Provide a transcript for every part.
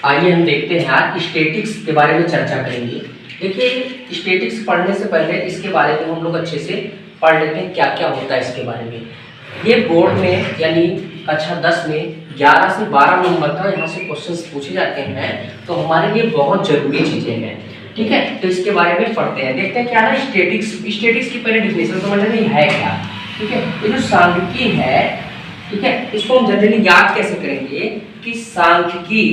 आइए हम देखते हैं आज स्टैटिक्स के बारे में चर्चा करेंगे। देखिए, स्टैटिक्स पढ़ने से पहले इसके बारे में हम लोग अच्छे से पढ़ लेते हैं क्या क्या होता है इसके बारे में। ये बोर्ड में यानी कक्षा 10 में 11 से 12 नंबर का यहाँ से क्वेश्चंस पूछे जाते हैं, तो हमारे लिए बहुत ज़रूरी चीज़ें हैं। ठीक है, तो इसके बारे में पढ़ते हैं, देखते हैं क्या है स्टैटिक्स। स्टैटिक्स की पहले डिफिनेशन समझना है क्या। ठीक है, ये जो सांख्यिकी है, ठीक है, इसको हम जनरली याद कैसे करेंगे कि सांख्यिकी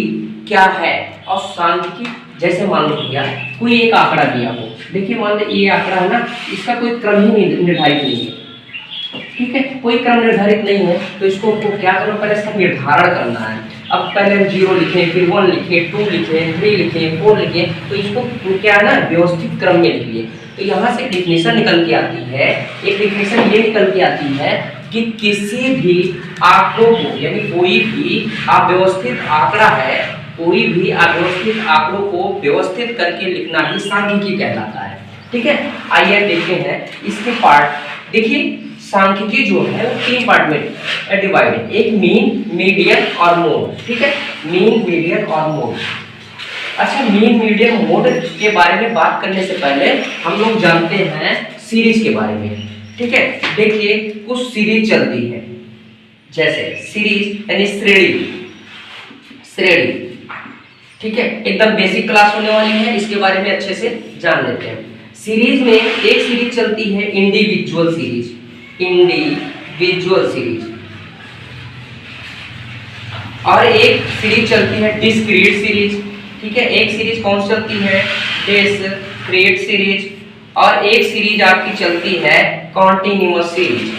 क्या है। और सांख्यिकी जैसे मान लो भैया कोई एक आंकड़ा दिया हो, देखिए मान लो ये आंकड़ा है ना, इसका कोई क्रम ही निर्धारित नहीं है। ठीक है, कोई क्रम निर्धारित नहीं है, तो इसको क्या करना, पहले इसका निर्धारण करना है। अब पहले हम 0 लिखें, फिर 1 लिखें, 2 लिखें, 3 लिखें, 4 लिखें, तो इसको क्या है ना व्यवस्थित क्रम में लिखिए। तो यहाँ से डिफिनेशन निकल के आती है, एक डिफिनेशन ये निकल के आती है कि किसी भी आंकड़ों को यानी कोई भी अव्यवस्थित आंकड़ा है, कोई भी अव्यवस्थित आंकड़ों को व्यवस्थित करके लिखना ही सांख्यिकी कहलाता है। ठीक है, आइए देखते हैं इसके पार्ट। देखिए सांख्यिकी जो है वो 3 पार्ट में डिवाइड है, एक मीन, मीडियन और मोड। ठीक है, मीन, मीडियन और मोड। अच्छा, मीन, मीडियन, मोड के बारे में बात करने से पहले हम लोग जानते हैं सीरीज के बारे में। ठीक है, देखिए कुछ सीरीज चलती है, जैसे सीरीज यानी श्रेणी। ठीक है, एकदम बेसिक क्लास होने वाली है, इसके बारे में अच्छे से जान लेते हैं। सीरीज में एक सीरीज चलती है इंडिविजुअल सीरीज, और एक सीरीज चलती है डिस्क्रीट सीरीज। ठीक है, एक सीरीज कौन सी चलती है, डिस्क्रीट सीरीज, और एक सीरीज आपकी चलती है कॉन्टिन्यूअस सीरीज,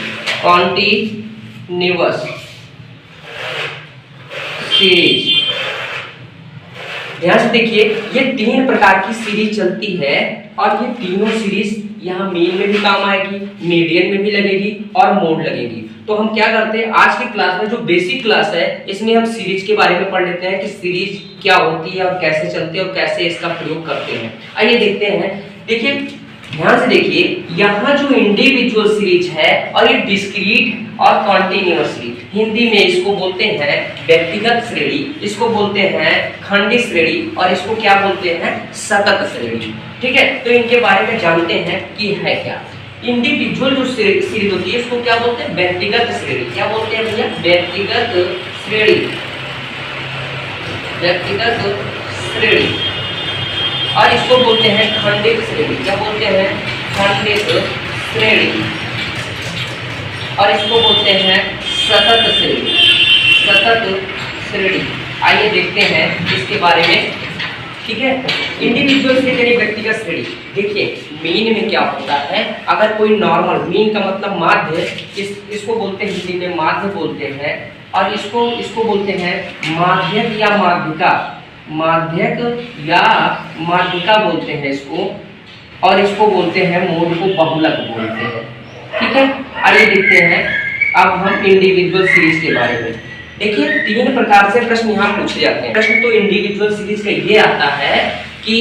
ध्यान से देखिए ये 3 प्रकार की सीरीज चलती है, और ये तीनों सीरीज यहाँ मीन में भी काम आएगी, मीडियन में भी लगेगी और मोड लगेगी। तो हम क्या करते हैं आज की क्लास में, जो बेसिक क्लास है, इसमें हम सीरीज के बारे में पढ़ लेते हैं कि सीरीज क्या होती है और कैसे चलती है और कैसे इसका प्रयोग करते हैं। आइए देखते हैं। देखिए ध्यान से देखिए, यहाँ जो इंडिविजुअल सीरीज है और ये डिस्क्रीट और कॉन्टिन्यूअस सीरीज, हिंदी में इसको बोलते हैं व्यक्तिगत श्रेणी, इसको बोलते हैं खंडित श्रेणी, और इसको क्या बोलते हैं, सतत श्रेणी। ठीक है, तो इनके बारे में जानते हैं कि है क्या। इंडिविजुअल जो सीरीज होती है इसको क्या बोलते हैं, व्यक्तिगत श्रेणी। क्या बोलते हैं भैया, व्यक्तिगत श्रेणी, और इसको बोलते हैं खंडित श्रेणी। क्या बोलते हैं, खंडित श्रेणी, और इसको बोलते हैं सतत श्रेणी। आइए देखते हैं इसके बारे में। ठीक है, इंडिविजुअल श्रेणी यानी व्यक्तिगत श्रेणी। देखिए मीन में क्या होता है, अगर कोई नॉर्मल, मीन का मतलब माध्य, इसको बोलते हैं हिंदी में माध्य बोलते हैं, और इसको बोलते हैं माध्यक या माध्यिका, माध्यिका बोलते हैं इसको, और इसको बोलते हैं मोड को बहुलक बोलते हैं। ठीक है, आइए देखते हैं अब हम इंडिविजुअल सीरीज के बारे में। देखिए 3 प्रकार से प्रश्न यहाँ पूछे जाते हैं। प्रश्न तो इंडिविजुअल सीरीज का ये आता है कि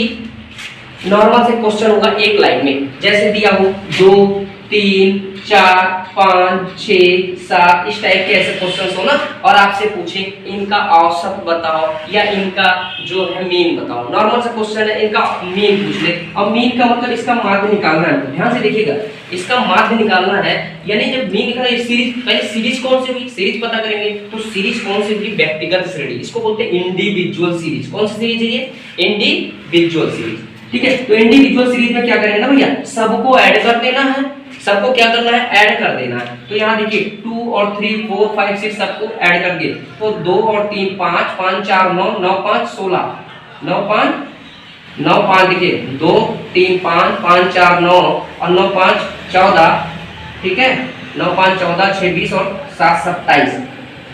नॉर्मल से क्वेश्चन होगा एक लाइन में, जैसे दिया हो 2, 3, 4, 5, 6, 7, इस टाइप के ऐसे क्वेश्चन हो ना, और आपसे पूछे इनका औसत बताओ या इनका जो है मीन बताओ। नॉर्मल सा क्वेश्चन है, इनका मीन पूछ ले, और मीन का मतलब इसका माध्य निकालना है। ध्यान से देखिएगा, इसका माध्य निकालना है, यानी जब मीन निकालना है सीरीज, पहले सीरीज कौन सी हुई, सीरीज पता करेंगे। तो सीरीज कौन सी हुई, व्यक्तिगत श्रेणी, इसको बोलते हैं इंडिविजुअल सीरीज। कौन सी सीरीज है ये, इंडिविजुअल सीरीज। ठीक है, तो इंडिविजुअल सीरीज में क्या करेंगे ना भैया, सबको ऐड कर देना है, सबको क्या करना है, ऐड कर देना है। तो यहाँ देखिए 2 और 3, 4, 5, 6 सबको ऐड कर दिए, तो 2 और 3 5, 5 4 9, 9 5 16, 9 5 देखिए 2 3 5, 5 4 9 और 9 5 14। ठीक है, 9 5 14, 6 20 और 7 27,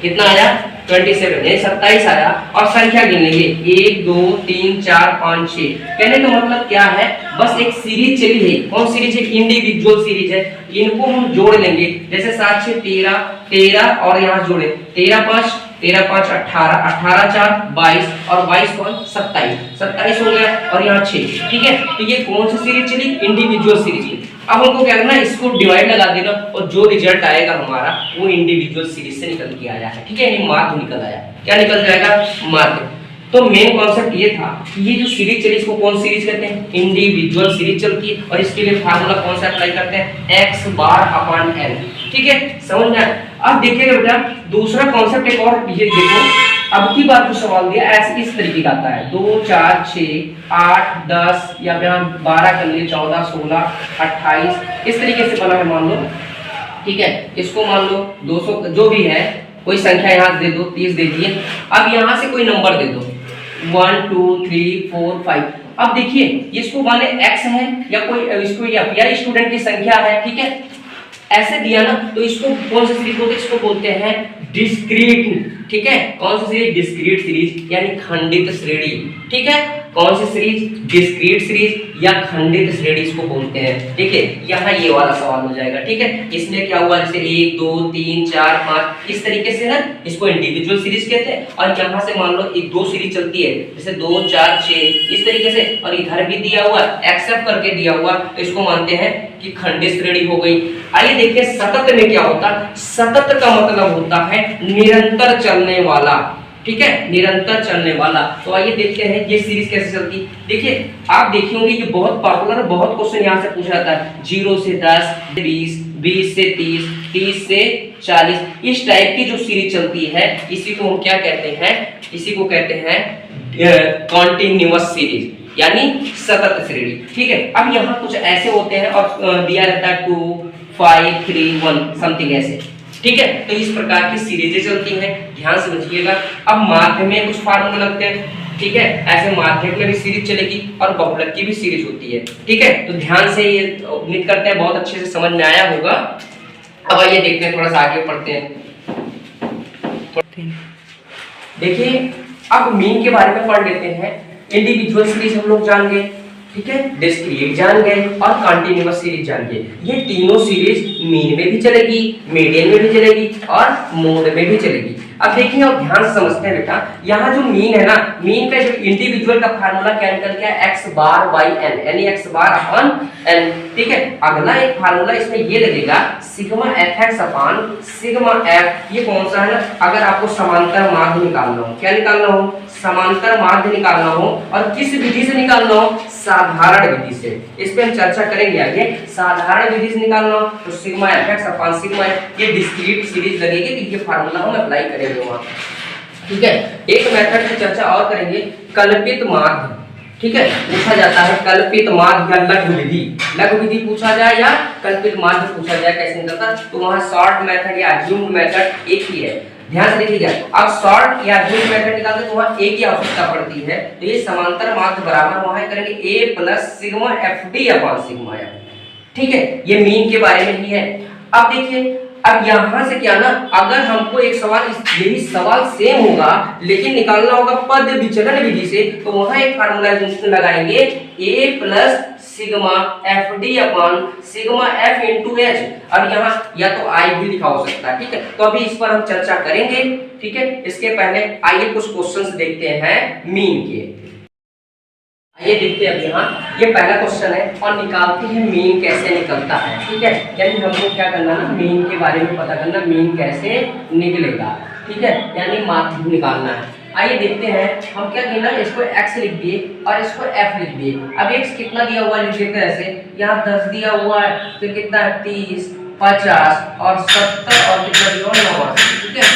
कितना आया, 27, ये 27 आया। और संख्या गिन लेंगे 1 2 3 4 5 6। कहने का मतलब क्या है, बस एक सीरीज चली है। कौन सीरीज है, इंडिविजुअल सीरीज है। इनको हम जोड़ लेंगे, जैसे 7 6 13, 13 और यहाँ जोड़े 13 5 18, 18 4 22 और 22 कौन, 27 हो गया, और यहाँ 6। ठीक है, तो ये कौन सी सीरीज चली, इंडिविजुअल सीरीज। अब हमको क्या करना है, इसको डिवाइड लगा देना, और जो रिजल्ट आएगा हमारा वो इंडिविजुअल सीरीज से निकल के आया है। ठीक है, यानी माध्य निकल आया। क्या निकल जाएगा, माध्य। तो मेन कॉन्सेप्ट ये था कि ये जो सीरीज चली इसको कौन सीरीज कहते हैं, इंडिविजुअल सीरीज चलती है, और इसके लिए फार्मूला कौन सा अप्लाई करते हैं, x बार अपॉन n। ठीक है, समझ में आया। अब देखिएगा बेटा दूसरा कॉन्सेप्ट एक और, ये देखो अब की बात जो सवाल दिया ऐसे इस तरीके का आता है, 2 4 6 8 10 या 12 कर लिए, 14 16 28 इस तरीके से बना है मान लो। ठीक है, इसको मान लो 200 जो भी है कोई संख्या यहाँ दे दो, 30 दे दिए। अब यहाँ से कोई नंबर दे दो 1 2 3 4 5। अब देखिए इसको माने x है या कोई इसको या स्टूडेंट की संख्या है। ठीक है, ऐसे दिया ना तो इसको कौन सी सीरीज बोलते हैं, इसको बोलते हैं डिस्क्रीट। ठीक है, कौन सी सीरीज, डिस्क्रीट सीरीज यानी खंडित श्रेणी। ठीक है, कौन सी सीरीज, डिस्क्रीट सीरीज या खंडित श्रेणी इसको बोलते हैं। ठीक है, यहाँ ये वाला सवाल हो जाएगा। ठीक है, इसमें क्या हुआ जैसे 1 2 3 4 5 इस तरीके से ना इसको इंडिविजुअल सीरीज कहते हैं, और यहाँ से मान लो एक 2 सीरीज चलती है जैसे 2 4 6 इस तरीके से, और इधर भी दिया हुआ एक्सेप्ट करके दिया हुआ तो इसको मानते हैं कि खंडित श्रेणी हो गई। आइए देखते हैं सतत में क्या होता है। सतत का मतलब होता है निरंतर चलने वाला। ठीक है, निरंतर चलने वाला। तो आइए देखते हैं ये सीरीज कैसे चलती। देखिए आप देखे होंगे ये बहुत पॉपुलर है, बहुत क्वेश्चन यहाँ से पूछा जाता है, 0 से 10 20 20 से 30 30 से 40 इस टाइप की जो सीरीज चलती है इसी को हम क्या कहते हैं, इसी को कहते हैं कॉन्टिन्यूअस सीरीज यानी सतत श्रेणी। ठीक है, अब यहाँ कुछ ऐसे होते हैं और दिया रहता है 2 5 3 1 समथिंग ऐसे। ठीक है, तो इस प्रकार की सीरीजें चलती हैं, ध्यान से समझिएगा। अब माध्यम में कुछ फार्मूला लगते हैं। ठीक है, ऐसे माध्यम में भी सीरीज चलेगी और बहुपद की भी सीरीज होती है। ठीक है, तो ध्यान से ये उम्मीद करते हैं बहुत अच्छे से समझ में आया होगा। अब आइए देखते हैं, थोड़ा सा आगे पढ़ते हैं। देखिए अब मीन के बारे में पढ़ लेते हैं। इंडिविजुअल सीरीज हम लोग जान गए, ठीक है, डिस्क्रीट जान गए और कंटीन्यूअस सीरीज जान गए। ये तीनों सीरीज मीन में भी चलेगी, मीडियन में भी चलेगी और मोड में भी चलेगी। अब देखिए और ध्यान से समझते हैं बेटा, यहाँ जो मीन है ना, मीन का जो इंडिविजुअल का फार्मूला क्या निकल गया, x बार बाई n यानी x बार अपॉन n। ठीक है, अगला एक फार्मूला इसमें ये लगेगा sigma fx upon sigma f। ये कौन सा है ना, अगर आपको समांतर माध्य निकालना हो, क्या निकालना हो, समांतर माध्य निकालना हो, और किस विधि से निकालना हो, साधारण विधि से। इस पे हम चर्चा करेंगे आगे। साधारण विधि से निकालना हो तो sigma fx upon sigma f, ये डिस्क्रीट सीरीज लगेगी, तो ये फार्मूला हम अप्लाई करेंगे वहां। ठीक है, एक मेथड की चर्चा और करेंगे, कल्पित माध्य। ठीक है, पूछा जाता है कल्पित माध्य या लघु विधि, लघु विधि पूछा जाए या कल्पित माध्य पूछा जाए, कैसे निकलता, तो वहां शॉर्ट मेथड या अज्यूम्ड मेथड एक ही है। ध्यान से देखिएगा, अब शॉर्ट या अज्यूम्ड मेथड निकालते तो वहां एक ही आवश्यकता पड़ती है, तो ये समांतर माध्य बराबर वहां करेंगे a plus sigma fd upon sigma f। ठीक है, ये मीन के बारे में ही है। अब देखिए, अब यहां से क्या ना, अगर हमको एक सवाल यही सवाल सेम होगा लेकिन निकालना होगा पद विचलन विधि से, तो वहां एक फार्मूला लगाएंगे a plus sigma fd upon sigma f into h। अब यहाँ या तो I भी लिखा हो सकता है। ठीक है, तो अभी इस पर हम चर्चा करेंगे। ठीक है, इसके पहले आइए कुछ क्वेश्चंस देखते हैं मीन के। आइए देखते हैं अब यहाँ, ये पहला क्वेश्चन है और निकालते हैं मीन कैसे निकलता है। ठीक है, यानी हमको क्या करना ना, मीन के बारे में पता करना, मीन कैसे निकलेगा। ठीक है, यानी माध्य निकालना है। आइए देखते हैं, हम क्या किया ना, इसको x लिख दिए और इसको f लिख दिए। अब x कितना दिया हुआ है लिख देते हैं ऐसे, यहाँ 10 दिया हुआ है, फिर कितना है 30 50 और 70 और कितना दिया हुआ है 89। ठीक है,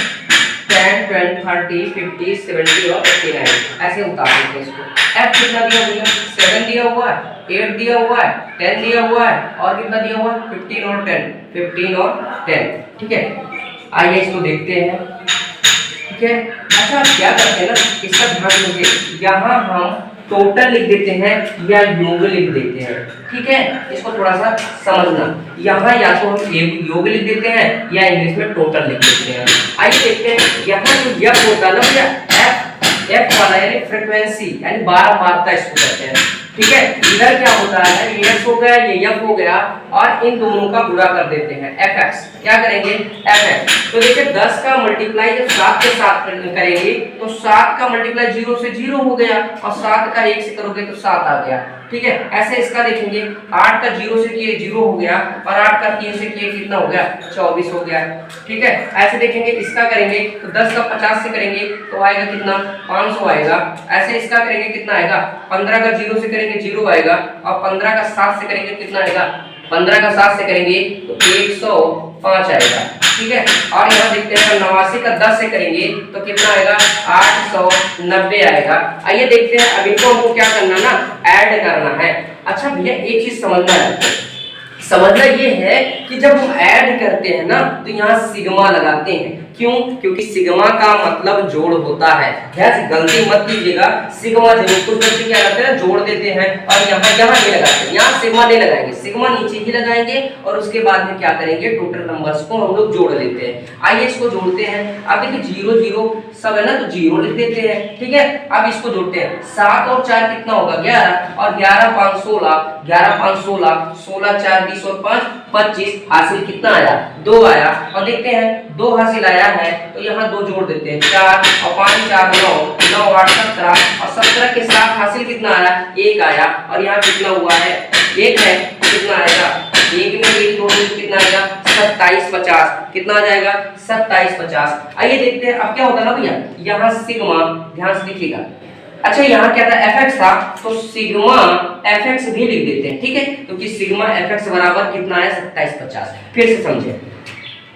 10 20 30 50 70 और 89 ऐसे उतार देते हैं इसको। f कितना दिया हुआ है, 7 दिया हुआ है, 8 दिया हुआ है, 10 दिया हुआ है और कितना दिया हुआ है 15 और 10 15 और 10। ठीक है, आइए इसको देखते हैं। ठीक है, अच्छा क्या करते हैं ना, इसका ध्यान रखिए, यहाँ हम टोटल लिख देते हैं या योग लिख देते हैं। ठीक है, इसको थोड़ा सा समझना, यहाँ या तो हम योग लिख देते हैं या इंग्लिश में टोटल लिख देते हैं। आइए देखते हैं, यहाँ जो यफ होता है ना भैया, एफ वाला यानी फ्रीक्वेंसी यानी बारंबारता इसको कहते हैं। ठीक है, इधर क्या होता है, ये एफ हो गया, ये एफ हो गया और इन दोनों का गुणा कर देते हैं एफ एक्स। क्या करेंगे, एफ एक्स। तो देखिए 10 का मल्टीप्लाई जब 7 के साथ करेंगे तो 7 का मल्टीप्लाई 0 से 0 हो गया और 7 का 1 से करोगे तो 7 आ गया। ठीक है। ऐसे इसका देखेंगे 8 का 0 से किए 0 हो गया और 8 का 3 से किए कितना हो गया 24 हो गया, ठीक है। ऐसे देखेंगे इसका करेंगे तो 10 का 50 से करेंगे तो आएगा कितना 500 आएगा। ऐसे इसका करेंगे कितना आएगा 15 का 0 से करेंगे 0 आएगा और 15 का 7 से करेंगे कितना आएगा 15 का 7 से करेंगे तो 105 आएगा, ठीक है। और यहाँ देखते हैं 89 का 10 से करेंगे तो कितना आएगा 890 आएगा। आइए देखते हैं अब इनको हमको क्या करना ना ऐड करना है। अच्छा भैया एक चीज समझना ये है कि जब हम ऐड करते हैं ना तो यहाँ सिग्मा लगाते हैं, क्यों? क्योंकि सिग्मा का मतलब जोड़ होता है। गलती मत कीजिएगा, सिग्मा जरूर कुछ बच्चे क्या करते हैं जोड़ देते हैं और यहाँ नहीं लगाते, यहाँ सिग्मा नहीं लगाएंगे, सिग्मा नीचे ही लगाएंगे और उसके बाद में क्या करेंगे टोटल नंबर्स को हम लोग जोड़ लेते हैं। आइए इसको जोड़ते हैं। अब देखिए 0 0 सब है ना तो 0 लिख देते हैं, ठीक है। अब इसको जोड़ते हैं 7 और 4 कितना होगा 11 और 11 5 16 11 5 16 16 4 20 और 5 25 हासिल कितना आया 2 आया। और देखते हैं 2 हासिल आया है तो यहाँ 2 जोड़ देते हैं 4 और 5 4 9 9 8 17 और 17 के साथ हासिल कितना आया 1 आया और यहाँ कितना हुआ है 1 है कितना आएगा 1 में 1 जोड़ देंगे कितना आएगा 27 50 कितना आ जाएगा 27 50। आइए देखते हैं अब क्या होता है ना भैया यहाँ सिग्मा ध्यान से देखिएगा। अच्छा यहाँ क्या था fx था तो सिग्मा fx भी लिख देते हैं, ठीक है। क्योंकि सिग्मा fx बराबर कितना है 27 50। फिर से समझे,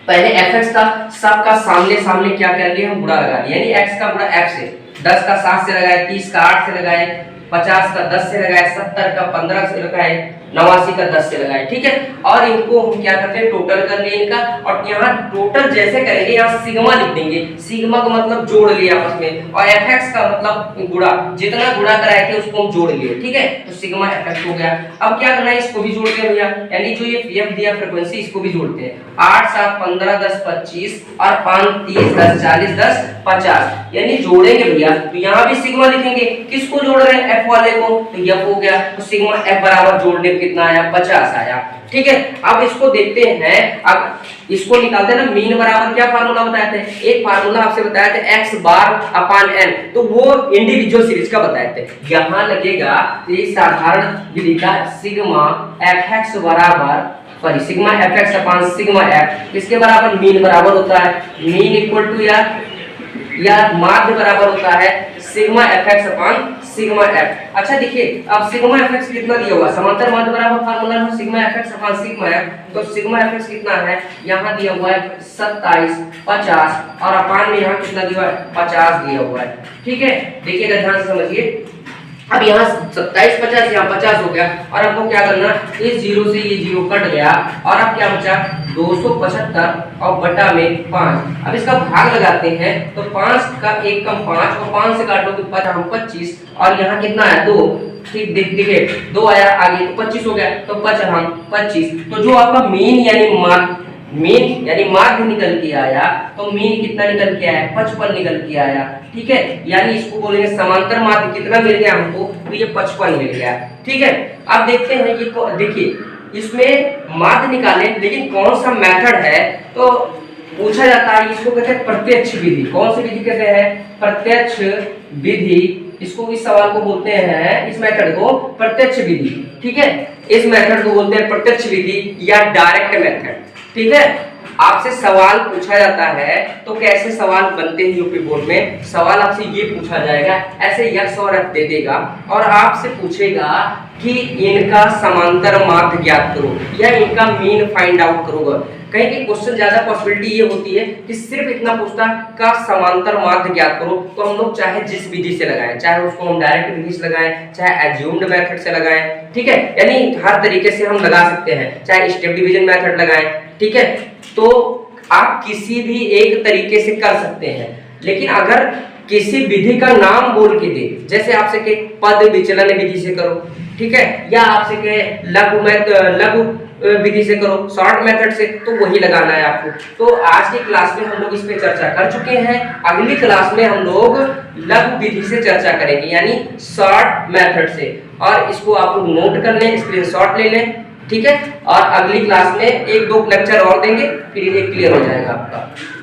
पहले fx था सबका सामने क्या कर लिया हम गुणा लगा दिया, यानी x का गुणा f से, 10 का 7 से लगाए, 30 का 8 से लगाए, 50 का 10 से लगाए, 70 का 15 से लगाए, 89 का 10 से लगाए, ठीक है। और इनको हम क्या करते हैं टोटल कर लिए इनका और यहाँ टोटल जैसे करेंगे यहाँ सिग्मा लिख देंगे, सिग्मा का मतलब जोड़ लिया आपस में और fx का मतलब गुणा, जितना गुणा कराए थे उसको हम जोड़ लिए, ठीक है। तो सिग्मा fx हो गया। अब क्या करना है इसको भी जोड़ते हैं भैया, यानी जो ये pf दिया फ्रीक्वेंसी इसको भी जोड़ते हैं। 8 7 15 10 25 और 5 30 10 40 10 50 यानी जोड़ेंगे भैया तो यहाँ भी सिग्मा लिखेंगे। किसको जोड़ रहे हैं f वाले को, तो f हो गया तो सिग्मा f बराबर जोड़ने कितना आया 50 आया, ठीक है। अब इसको देखते हैं, अब इसको निकालते हैं ना मीन बराबर क्या फार्मूला बताए थे, एक फार्मूला आपसे बताया था x बार अपान n, तो वो इंडिविजुअल सीरीज का बताए थे। यहाँ लगेगा ये साधारण विधि का सिग्मा fx बराबर सिग्मा fx अपान सिग्मा f इसके बराबर मीन बराबर होता है, मीन इक्वल टू या माध्य बराबर होता है सिग्मा fx अपान सिग्मा f। अच्छा देखिए अब सिग्मा fx कितना दिया हुआ, समांतर माध्य बराबर फार्मूला है सिग्मा fx अपान सिग्मा f, तो सिग्मा fx कितना है यहाँ दिया हुआ है 27 50 और अपान में यहाँ कितना दिया हुआ है 50 दिया हुआ है, ठीक है। देखिएगा ध्यान से समझिए, अब यहाँ 27 50 यहाँ 50 हो गया और आपको क्या करना इस 0 से ये 0 कट गया और अब क्या बचा 275 और बटा में 5। अब इसका भाग लगाते हैं तो 5 का 1 कम 5 और 5 से काटोगे 25 और यहाँ कितना है 2, ठीक देखिए 2 आया आगे तो 25 हो गया तो 25। तो जो आपका मीन यानी माध्य निकल के आया तो मीन कितना निकल के आया 55 निकल के आया, ठीक है। यानी इसको बोलेंगे समांतर माध्य कितना मिल गया हमको तो ये 55 मिल गया, ठीक है। अब देखते हैं ये देखिए इसमें माध्य निकाले लेकिन कौन सा मेथड है तो पूछा जाता है, इसको कहते हैं प्रत्यक्ष विधि। कौन सी विधि कहते हैं प्रत्यक्ष विधि, इसको इस सवाल को बोलते हैं, इस मेथड को प्रत्यक्ष विधि, ठीक है। इस मेथड को बोलते हैं प्रत्यक्ष विधि या डायरेक्ट मेथड, ठीक है। आपसे सवाल पूछा जाता है तो कैसे सवाल बनते हैं यूपी बोर्ड में, सवाल आपसे ये पूछा जाएगा ऐसे यस और एफ दे देगा और आपसे पूछेगा कि इनका समांतर माध्य ज्ञात करो या इनका मीन फाइंड आउट करोगे। कहीं की क्वेश्चन ज्यादा पॉसिबिलिटी ये होती है कि सिर्फ इतना पूछता का समांतर माध्य ज्ञात करो, तो हम लोग चाहे जिस विधि से लगाएं, चाहे उसको हम डायरेक्ट विधि से लगाएं, चाहे एज्यूम्ड मेथड से लगाएं, ठीक है। यानी हर तरीके से हम लगा सकते हैं, चाहे स्टेप डिवीजन मेथड लगाएं, ठीक है। तो आप किसी भी एक तरीके से कर सकते हैं, लेकिन अगर किसी विधि का नाम बोल के दे, जैसे आपसे कहे पद विचलन विधि से करो, ठीक है, या आपसे कहे लघु विधि से करो, शॉर्ट मेथड से, तो वही लगाना है आपको। तो आज की क्लास में हम लोग इस पे चर्चा कर चुके हैं, अगली क्लास में हम लोग लघु विधि से चर्चा करेंगे यानी शॉर्ट मेथड से, और इसको आप लोग नोट कर लें, स्क्रीनशॉट ले लें, ठीक है। और अगली क्लास में 1-2 लेक्चर और देंगे, फिर ये क्लियर हो जाएगा आपका।